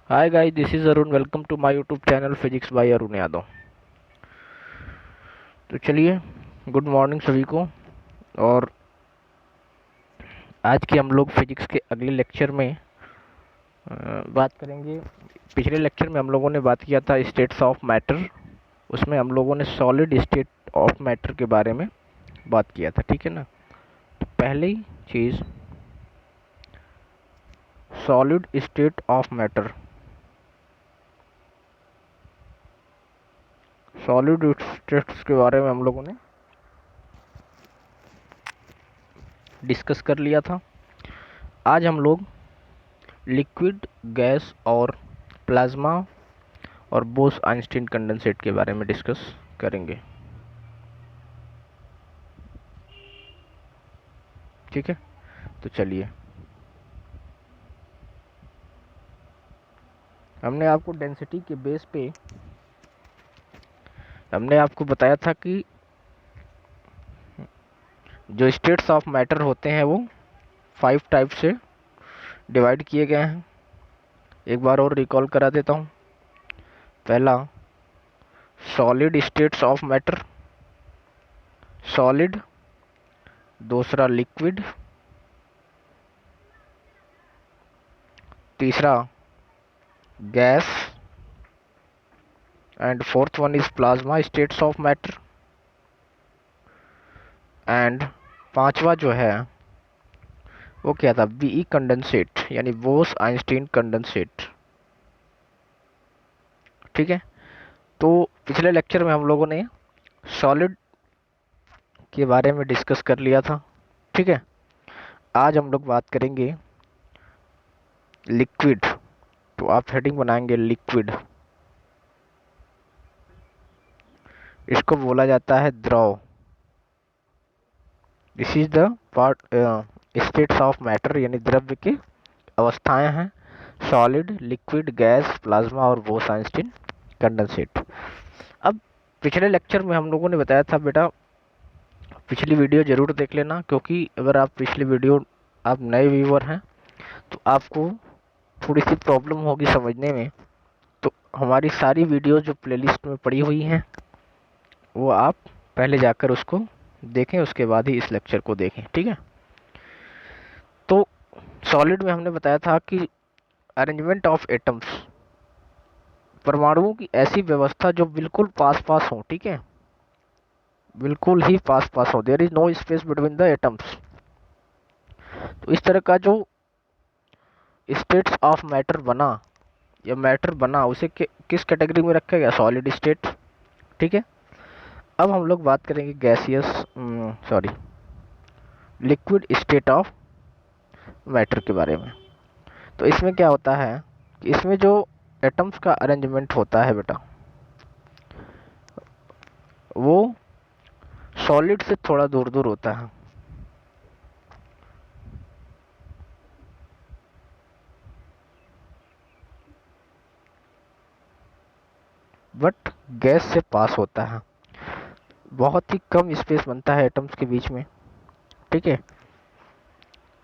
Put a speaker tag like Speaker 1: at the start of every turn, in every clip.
Speaker 1: Hi guys, this is Arun. Welcome to my YouTube channel physics by Arun Yadav. तो चलिए, good morning सभी को। और आज की हम लोग फिजिक्स के अगले लेक्चर में बात करेंगे। पिछले लेक्चर में हम लोगों ने बात किया था स्टेट्स ऑफ मैटर। उसमें हम लोगों ने सॉलिड स्टेट ऑफ मैटर के बारे में बात किया था, ठीक है ना। तो पहली चीज़, solid state of matter. Solid states के बारे में हम लोगों ने डिस्कस कर लिया था। आज हम लोग लिक्विड, गैस और प्लाज्मा और बोस आइंस्टीन कंडेंसेट के बारे में डिस्कस करेंगे, ठीक है। तो चलिए, हमने आपको डेंसिटी के बेस पे हमने आपको बताया था कि जो स्टेट्स ऑफ मैटर होते हैं वो 5 टाइप से डिवाइड किए गए हैं। एक बार और रिकॉल करा देता हूँ। पहला, solid states of matter, solid. दूसरा, लिक्विड। तीसरा, gas. And fourth one is plasma states of matter. And पांचवा जो है वो क्या था, बीई कंडेंसेट, यानी बोस आइंस्टीन कंडेंसेट, ठीक है। तो पिछले लेक्चर में हम लोगों ने सॉलिड के बारे में डिस्कस कर लिया था, ठीक है। आज हम लोग बात करेंगे लिक्विड। तो आप हेडिंग बनाएंगे लिक्विड। इसको बोला जाता है द्रव। This is the part states of matter, यानी द्रव्य की अवस्थाएं हैं। सॉलिड, लिक्विड, गैस, प्लाज्मा और बोस आइंस्टीन कंडेंसेट। अब पिछले लेक्चर में हम लोगों ने बताया था बेटा, पिछली वीडियो जरूर देख लेना, क्योंकि अगर आप पिछली वीडियो, आप नए व्यूअर हैं तो आपको थोड़ी सी प्रॉब्लम होगी समझने में। तो हमारी सारी वीडियो जो प्लेलिस्ट में पड़ी हुई हैं वो आप पहले जाकर उसको देखें, उसके बाद ही इस लेक्चर को देखें, ठीक है। तो सॉलिड में हमने बताया था कि अरेंजमेंट ऑफ एटम्स, परमाणुओं की ऐसी व्यवस्था जो बिल्कुल पास पास हो, ठीक है, बिल्कुल ही पास पास हो। There is no space between the atoms. तो इस तरह का जो स्टेट्स ऑफ मैटर बना या मैटर बना, उसे किस कैटेगरी में रखा गया, सॉलिड स्टेट, ठीक है। अब हम लोग बात करेंगे gaseous, sorry, liquid state of matter के बारे में। तो इसमें क्या होता है कि इसमें जो एटम्स का अरेंजमेंट होता है बेटा, वो सॉलिड से थोड़ा दूर दूर होता है। बट गैस से पास होता है। बहुत ही कम स्पेस बनता है एटम्स के बीच में, ठीक है।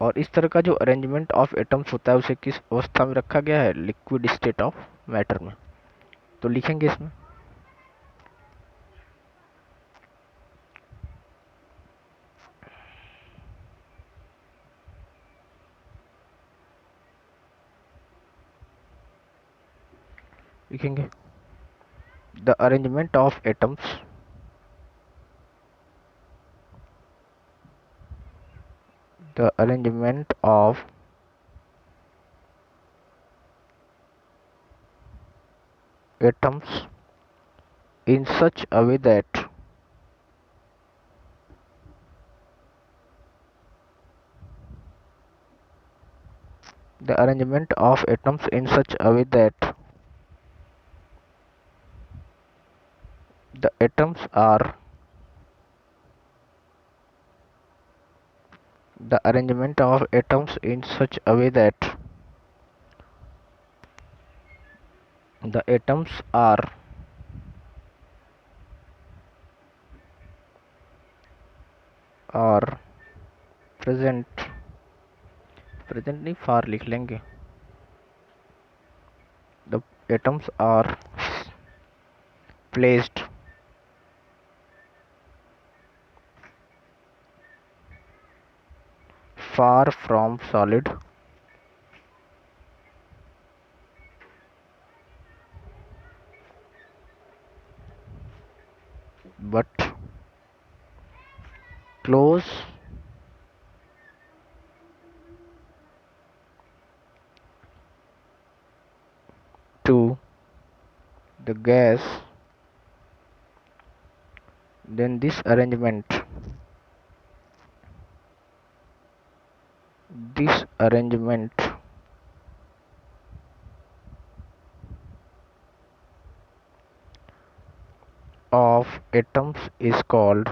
Speaker 1: और इस तरह का जो अरेंजमेंट ऑफ एटम्स होता है उसे किस अवस्था में रखा गया है, लिक्विड स्टेट ऑफ मैटर में। तो लिखेंगे इसमें, लिखेंगे the arrangement of atoms, the arrangement of atoms in such a way that the arrangement of atoms in such a way that the atoms are the arrangement of atoms in such a way that the atoms are present, present नहीं फार लिख लेंगे, atoms are placed far from solid but close to the gas, then this arrangement of atoms is called,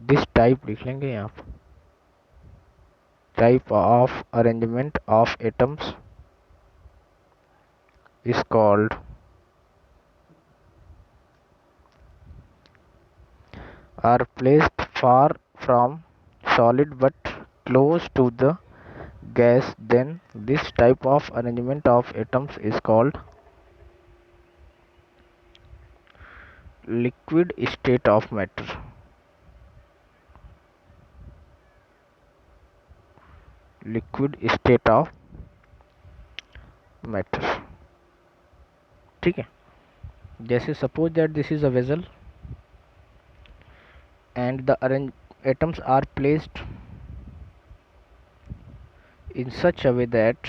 Speaker 1: this type लिख लेंगे यहाँ पर, type of arrangement of atoms is called are placed far from solid but close to the gas, then this type of arrangement of atoms is called liquid state of matter. Liquid state of matter. ठीक है, जैसे suppose that this is a vessel and the atoms are placed in such a way that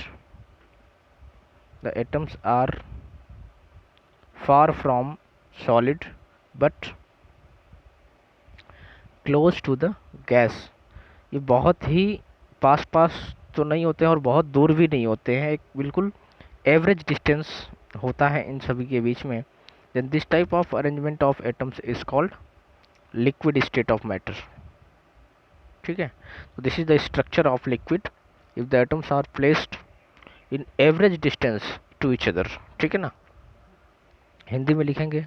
Speaker 1: the atoms are far from solid but close to the gas। ये बहुत ही पास पास तो नहीं होते हैं और बहुत दूर भी नहीं होते हैं, एक बिल्कुल एवरेज डिस्टेंस होता है इन सभी के बीच में। Then this type of arrangement of atoms is called liquid state of matter. ठीक है, तो this is the structure of liquid if the atoms are placed in average distance to each other. ठीक है ना, हिंदी में लिखेंगे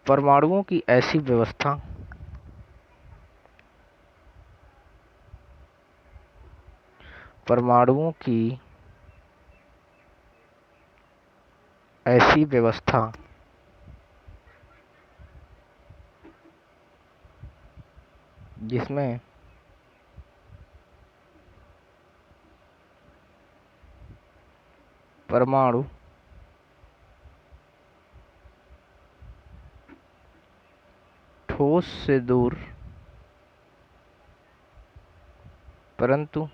Speaker 1: परमाणुओं की ऐसी व्यवस्था परमाणुओं की ऐसी व्यवस्था जिसमें परमाणु ठोस से दूर परंतु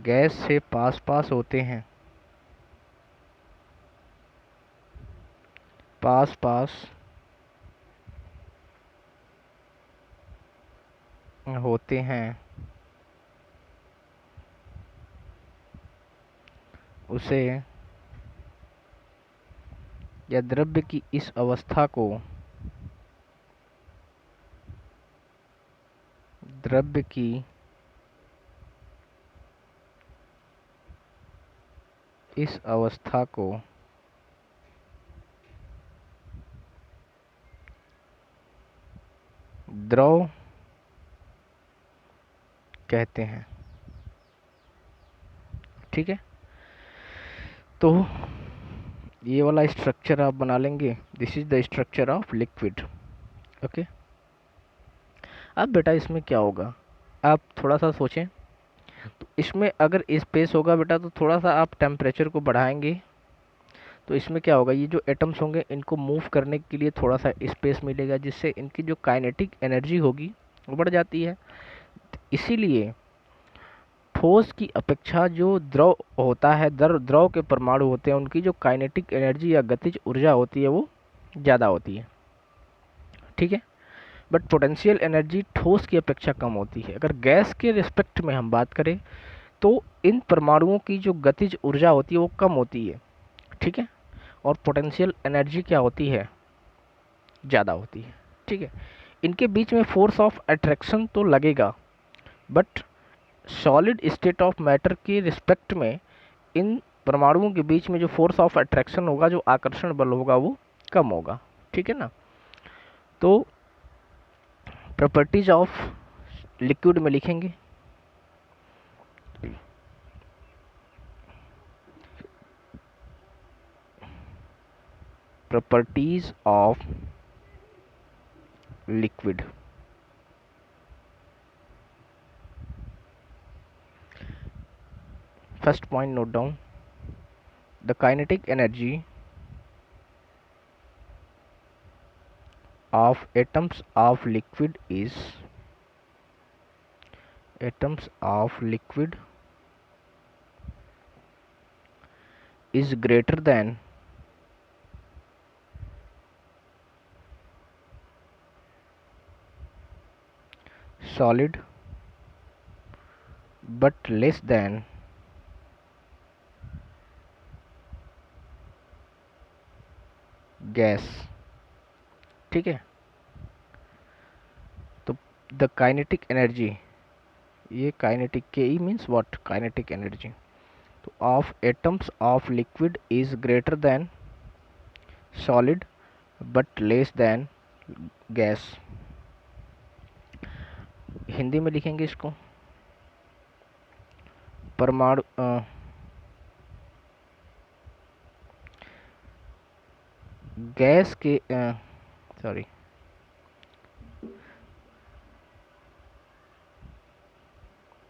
Speaker 1: गैस से पास पास होते हैं, पास पास होते हैं, उसे या द्रव्य की इस अवस्था को द्रव्य की इस अवस्था को द्रव कहते हैं। ठीक है, तो ये वाला स्ट्रक्चर आप बना लेंगे, this is the structure of liquid. Okay, अब बेटा इसमें क्या होगा, आप थोड़ा सा सोचें। तो इसमें अगर स्पेस होगा बेटा तो थोड़ा सा आप टेम्परेचर को बढ़ाएंगे तो इसमें क्या होगा, ये जो एटम्स होंगे इनको मूव करने के लिए थोड़ा सा स्पेस मिलेगा, जिससे इनकी जो काइनेटिक एनर्जी होगी वो बढ़ जाती है। इसीलिए ठोस की अपेक्षा जो द्रव होता है, द्रव के परमाणु होते हैं, उनकी जो काइनेटिक एनर्जी या गतिज ऊर्जा होती है वो ज़्यादा होती है। ठीक है, बट पोटेंशियल एनर्जी ठोस की अपेक्षा कम होती है। अगर गैस के रिस्पेक्ट में हम बात करें तो इन परमाणुओं की जो गतिज ऊर्जा होती है वो कम होती है। ठीक है, और पोटेंशियल एनर्जी क्या होती है, ज़्यादा होती है। ठीक है, इनके बीच में फोर्स ऑफ अट्रैक्शन तो लगेगा, but solid state of matter के रिस्पेक्ट में इन परमाणुओं के बीच में जो फोर्स ऑफ अट्रैक्शन होगा, जो आकर्षण बल होगा, वो कम होगा। ठीक है ना, तो प्रॉपर्टीज ऑफ लिक्विड में लिखेंगे properties of liquid. First point, note down: the kinetic energy of atoms of liquid is greater than solid but less than gas. ठीक है, तो द काइनेटिक एनर्जी, ये kinetic K E means what, kinetic energy तो of atoms of liquid is greater than solid but less than gas. Hindi में लिखेंगे इसको, परमाणु gas के सॉरी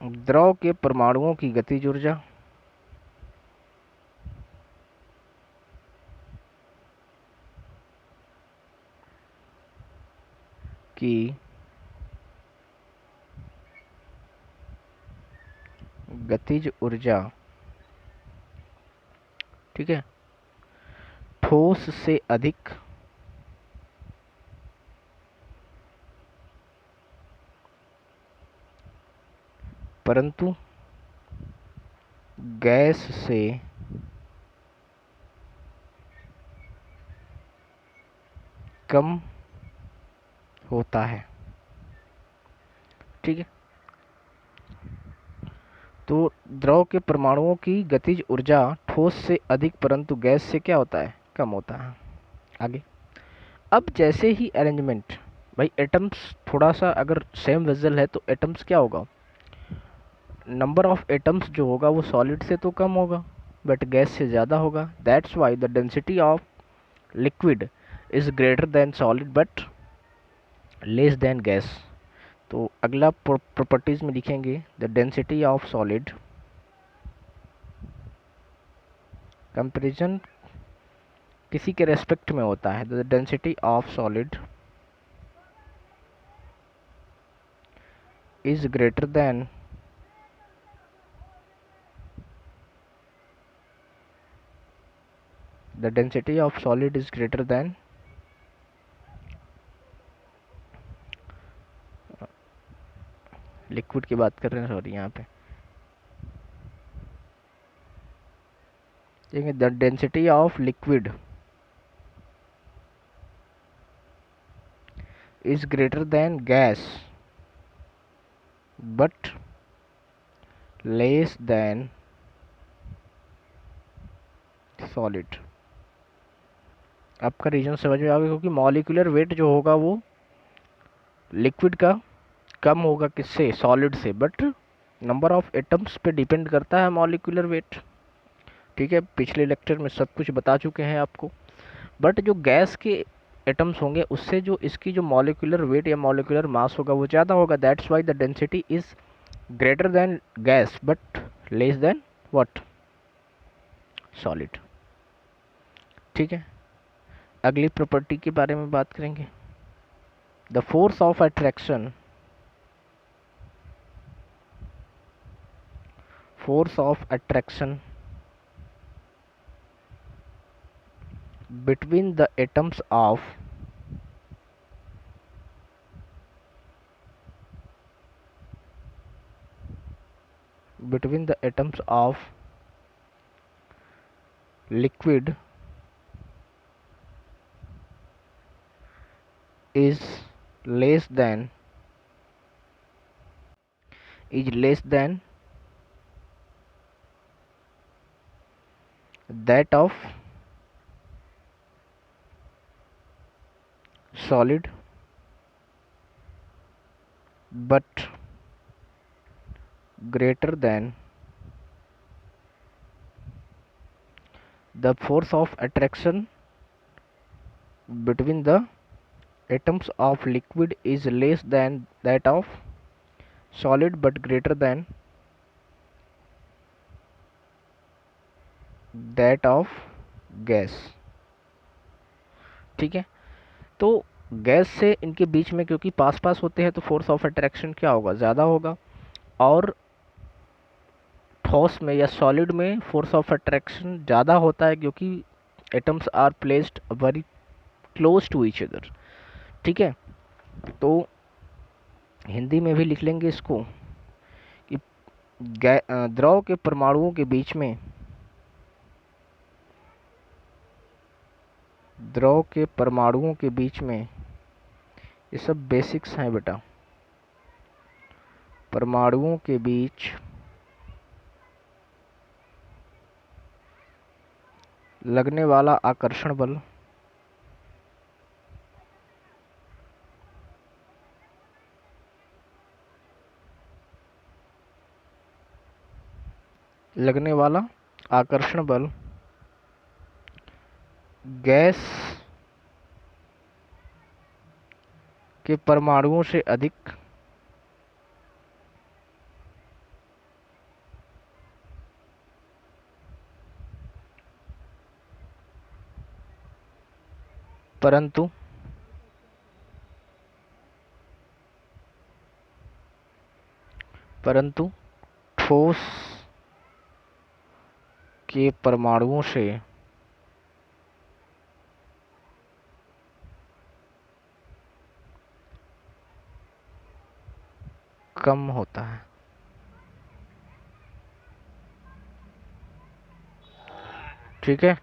Speaker 1: द्रव के परमाणुओं की गतिज ऊर्जा की गतिज ऊर्जा, ठीक है, ठोस से अधिक परंतु गैस से कम होता है। ठीक है, तो द्रव के परमाणुओं की गतिज ऊर्जा ठोस से अधिक परंतु गैस से क्या होता है, कम होता है। आगे, अब जैसे ही अरेंजमेंट, भाई एटम्स थोड़ा सा अगर सेम वेसल है तो एटम्स क्या होगा, नंबर ऑफ एटम्स जो होगा वो सॉलिड से तो कम होगा बट गैस से ज़्यादा होगा। That's why the density of liquid is greater than solid but less than gas. तो अगला प्रॉपर्टीज में लिखेंगे the density of solid, comparison किसी के रेस्पेक्ट में होता है, the density of solid is greater then the density of solid is greater than liquid की बात कर रहे हैं, सॉरी यहाँ पे देखिए, the density of liquid is greater then gas but less then solid. आपका रीजन समझ में आ गया, क्योंकि मॉलिक्यूलर वेट जो होगा वो लिक्विड का कम होगा किससे, सॉलिड से, बट नंबर ऑफ एटम्स पे डिपेंड करता है मॉलिक्यूलर वेट। ठीक है, पिछले लेक्चर में सब कुछ बता चुके हैं आपको। बट जो गैस के एटम्स होंगे उससे जो इसकी जो मॉलिक्यूलर वेट या मॉलिक्यूलर मास होगा वो ज़्यादा होगा। That's why the density is greater then gas but less then what, solid. ठीक है, अगली प्रॉपर्टी के बारे में बात करेंगे, the force of attraction, force of attraction between the atoms of liquid is less than that of solid but greater than the force of attraction between the atoms of liquid is less than that of solid but greater than that of gas. ठीक है, तो gas से इनके बीच में क्योंकि पास पास होते हैं तो फोर्स ऑफ अट्रैक्शन क्या होगा, ज़्यादा होगा। और ठोस में या सॉलिड में फोर्स ऑफ अट्रैक्शन ज़्यादा होता है क्योंकि atoms are placed very close to each other. ठीक है, तो हिंदी में भी लिख लेंगे इसको कि द्रव के परमाणुओं के बीच में, द्रव के परमाणुओं के बीच में, ये सब बेसिक्स हैं बेटा, परमाणुओं के बीच लगने वाला आकर्षण बल लगने वाला आकर्षण बल गैस के परमाणुओं से अधिक परंतु ठोस के परमाणुओं से कम होता है। ठीक है,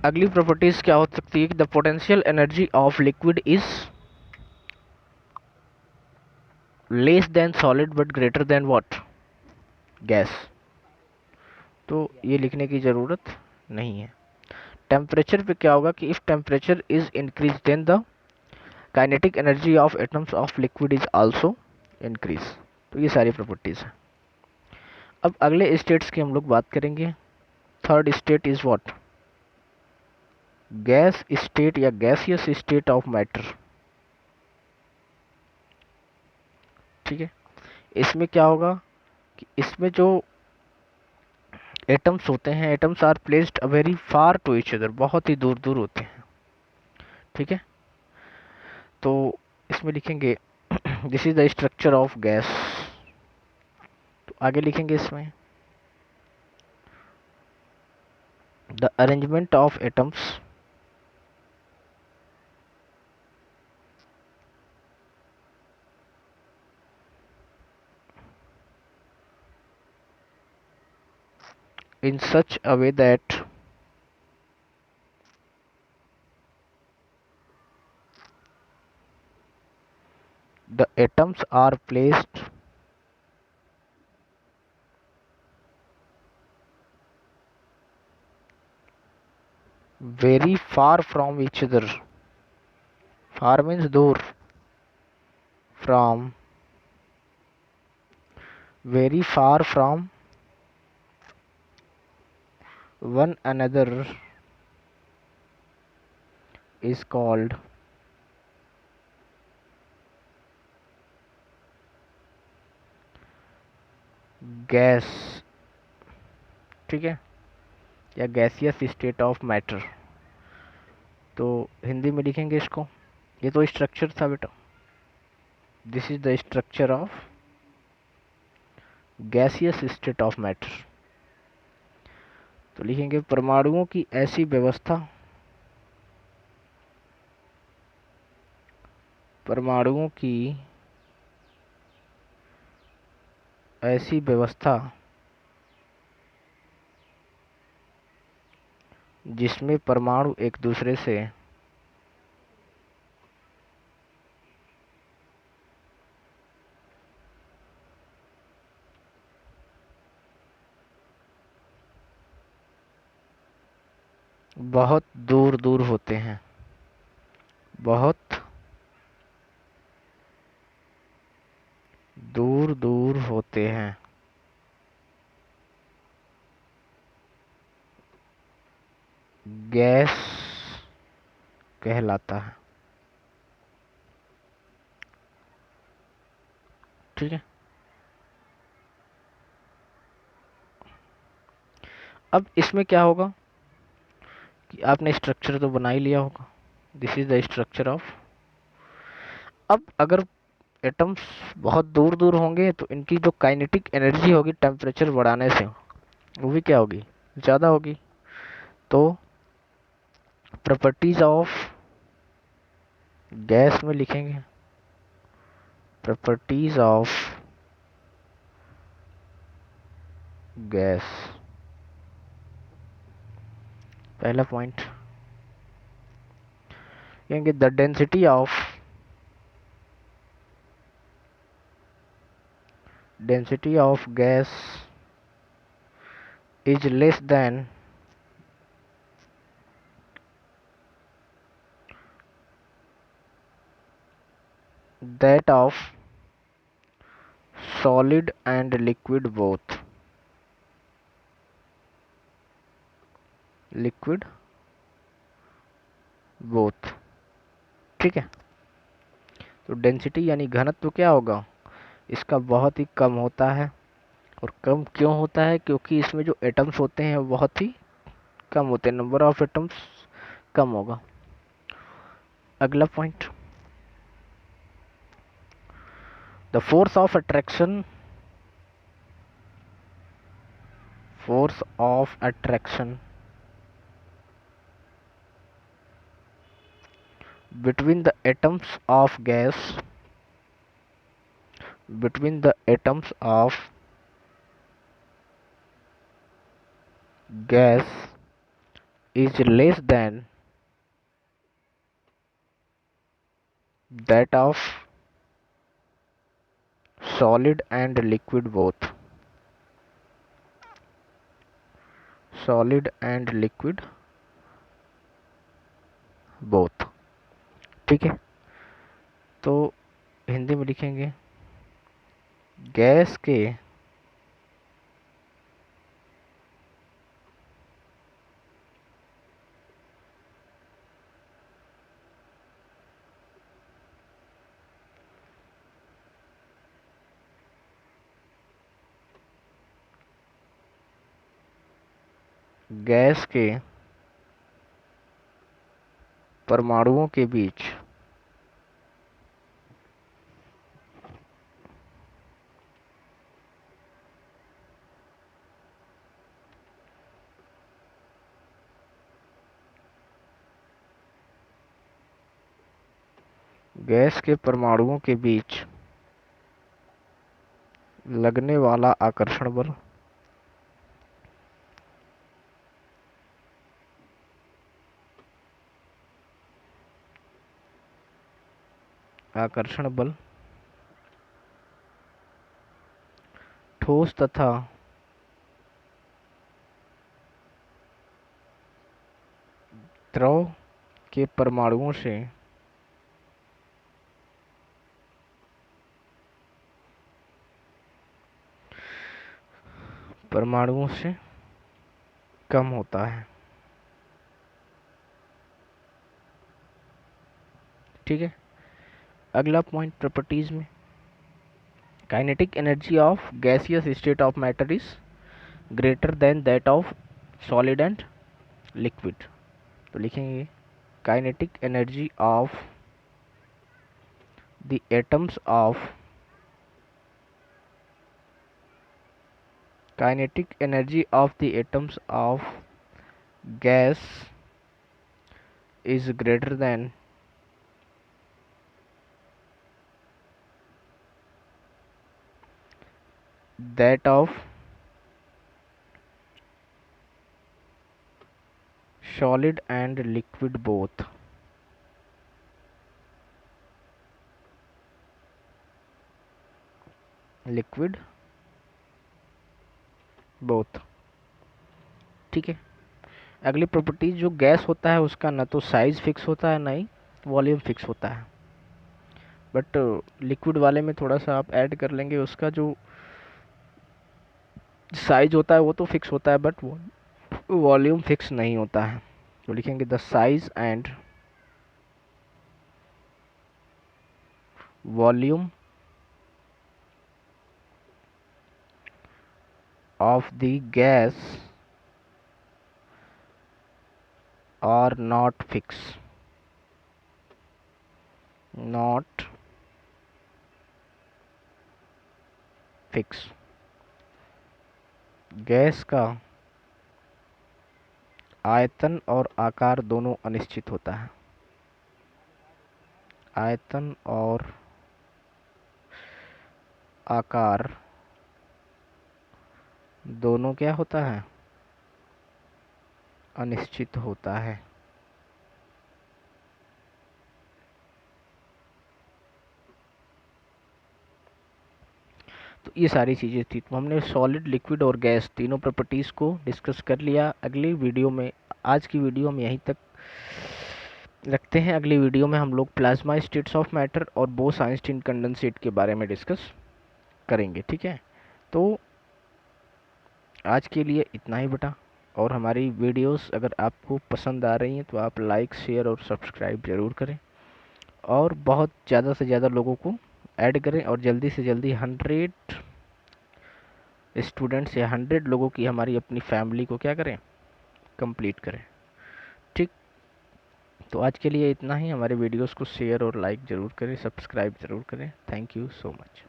Speaker 1: अगली प्रॉपर्टीज क्या हो सकती है कि the potential energy of liquid is less than solid but greater than what, gas. तो ये लिखने की ज़रूरत नहीं है। टेम्परेचर पे क्या होगा कि if temperature is increase then the kinetic energy of atoms of liquid is also increase. तो ये सारी प्रॉपर्टीज हैं। अब अगले स्टेट्स की हम लोग बात करेंगे। Third state is what, gas state या गैसियस स्टेट ऑफ मैटर। ठीक है, इसमें क्या होगा कि इसमें जो एटम्स होते हैं, atoms are placed a very far to each other, बहुत ही दूर दूर होते हैं। ठीक है, तो इसमें लिखेंगे this is the structure of gas. तो आगे लिखेंगे इसमें the arrangement of atoms in such a way that the atoms are placed very far from each other. Far means दूर, from, very far from one another is called gas. ठीक है, या gaseous state of matter. तो हिंदी में लिखेंगे इसको, ये तो स्ट्रक्चर था बेटा, this is the structure of gaseous state of matter. तो लिखेंगे परमाणुओं की ऐसी व्यवस्था, परमाणुओं की ऐसी व्यवस्था जिसमें परमाणु एक दूसरे से बहुत दूर दूर होते हैं, बहुत दूर दूर होते हैं। गैस कहलाता है। ठीक है, अब इसमें क्या होगा कि आपने स्ट्रक्चर तो बना ही लिया होगा, this is the structure of. अब अगर एटम्स बहुत दूर दूर होंगे तो इनकी जो काइनेटिक एनर्जी होगी टेम्परेचर बढ़ाने से वो भी क्या होगी, ज़्यादा होगी। तो प्रॉपर्टीज ऑफ गैस में लिखेंगे, प्रॉपर्टीज ऑफ गैस। पहला पॉइंट कहेंगे the density of gas is less than that of solid and liquid both, liquid both। ठीक है, तो डेंसिटी यानी घनत्व क्या होगा, इसका बहुत ही कम होता है। और कम क्यों होता है, क्योंकि इसमें जो एटम्स होते हैं वो बहुत ही कम होते हैं, नंबर ऑफ एटम्स कम होगा। अगला point, the force of attraction, force of attraction between the atoms of gas, between the atoms of gas is less than that of solid and liquid both, solid and liquid both। ठीक है, तो हिंदी में लिखेंगे gas के gas के परमाणुओं के बीच gas के परमाणुओं के बीच लगने वाला आकर्षण बल, आकर्षण बल ठोस तथा द्रव के परमाणुओं से कम होता है। ठीक है, अगला पॉइंट प्रॉपर्टीज में, kinetic energy of gaseous state of matter is greater then that of solid and liquid. तो लिखेंगे kinetic energy of the atoms of, kinetic energy of the atoms of gas is greater than that of solid and liquid both, liquid both। ठीक है, अगली properties, जो gas होता है उसका ना तो साइज फिक्स होता है ना ही वॉल्यूम फिक्स होता है, बट लिक्विड वाले में थोड़ा सा आप ऐड कर लेंगे, उसका जो साइज होता है वो तो फिक्स होता है बट वॉल्यूम फिक्स नहीं होता है। तो लिखेंगे the size and volume of the gas are not fix. Gas का आयतन और आकार दोनों अनिश्चित होता है। आयतन और आकार दोनों क्या होता है? अनिश्चित होता है। तो ये सारी चीज़ें थी। तो हमने सॉलिड, लिक्विड और गैस तीनों प्रॉपर्टीज़ को डिस्कस कर लिया। अगली वीडियो में, आज की वीडियो हम यहीं तक रखते हैं। अगली वीडियो में हम लोग प्लाज्मा स्टेट्स ऑफ मैटर और बोस-आइंस्टीन कंडेंसेट के बारे में डिस्कस करेंगे। ठीक है, तो आज के लिए इतना ही बेटा। और हमारी वीडियोस अगर आपको पसंद आ रही हैं तो आप लाइक, शेयर और सब्सक्राइब ज़रूर करें, और बहुत ज़्यादा से ज़्यादा लोगों को ऐड करें, और जल्दी से जल्दी 100 स्टूडेंट्स या 100 लोगों की हमारी अपनी फैमिली को क्या करें, कंप्लीट करें। ठीक, तो आज के लिए इतना ही। हमारे वीडियोस को शेयर और लाइक ज़रूर करें, सब्सक्राइब ज़रूर करें। Thank you so much.